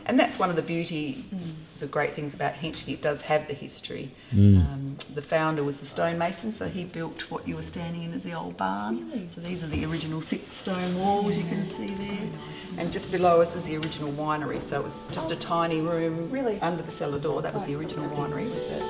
And that's one of the the great things about Henschke. It does have the history. The founder was a stonemason, so he built what you were standing in as the old barn. Really? So these are the original thick stone walls you can see there. And just below us is the original winery. So it was just a tiny room under the cellar door. That was the original winery. Was that?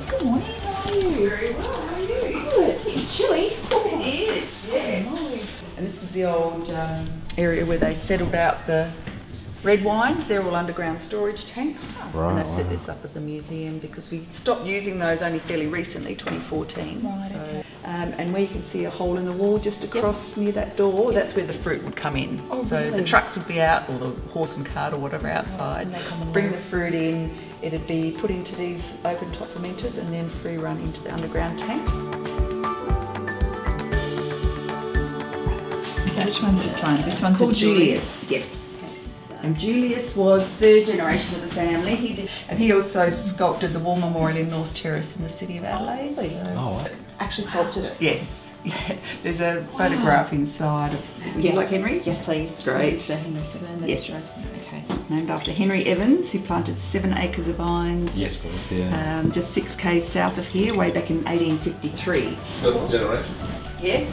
Good morning, how are you? Very well, how are you? Good, it's chilly. It is, yes. And this is the old area where they settled out the red wines. They're all underground storage tanks. Right, and they've set this up as a museum because we stopped using those only fairly recently, 2014. Right, so, okay. And where you can see a hole in the wall just across near that door, that's where the fruit would come in. Oh, so really? the trucks would be out, or the horse and cart or whatever outside, and they come and bring load. the fruit in, it'd be put into these open top fermenters and then free run into the underground tanks. So which one's this one? This one's Called a Julius, yes. And Julius was third generation of the family. He also sculpted the War Memorial in North Terrace in the city of Adelaide. Really? So- Oh, what? Actually sculpted it. Yes. Yeah. There's a photograph inside of. Would you like Henry's? Yes, please. Great. It's the Henry VII. That's Yes. right. Okay. Named after Henry Evans, who planted 7 acres of vines. Yes, please, yeah. Just 6 k's south of here, way back in 1853. Third generation. Yes.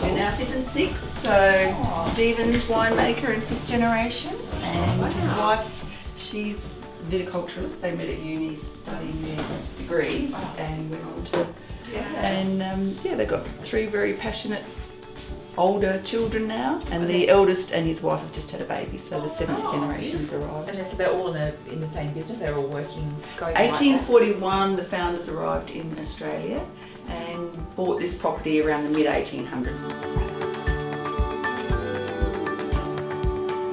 We're now 5th and 6th. So Stephen's winemaker and 5th generation, and his wife, she's viticulturalist. They met at uni studying their degrees and went on to. And they've got 3 very passionate older children now, and the eldest and his wife have just had a baby, so the 7th generation's arrived. And so they're all in the same business. They're all working. 1841, the founders arrived in Australia and bought this property around the mid-1800s.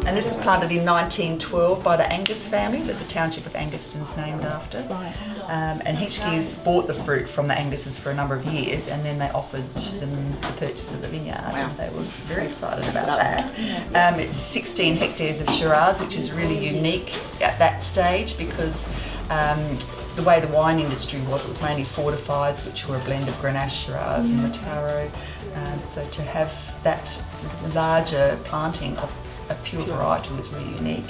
And this was planted in 1912 by the Angus family that the township of Anguston's named after. Right. And Henschke's bought the fruit from the Anguses for a number of years, and then they offered them the purchase of the vineyard. Wow. And they were very excited about that. It's 16 hectares of Shiraz, which is really unique at that stage because the way the wine industry was, it was mainly fortifieds, which were a blend of Grenache, Shiraz and Mataro. So to have that larger planting of a pure variety was really unique.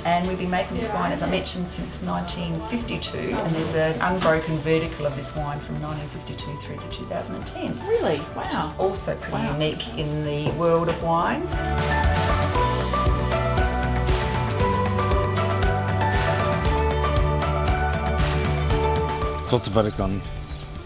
And we've been making this wine, as I mentioned, since 1952, and there's an unbroken vertical of this wine from 1952 through to 2010. Really? Which is Wow. also pretty unique in the world of wine. So what's the verdict on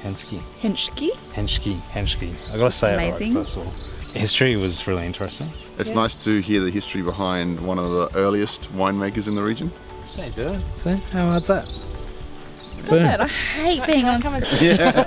Henscke? Henschke. Henschke. I gotta say it amazing. right first of all. History was really interesting. It's nice to hear the history behind one of the earliest winemakers in the region. They do it. See? How hard's that? Stop it. I hate being on camera. Yeah.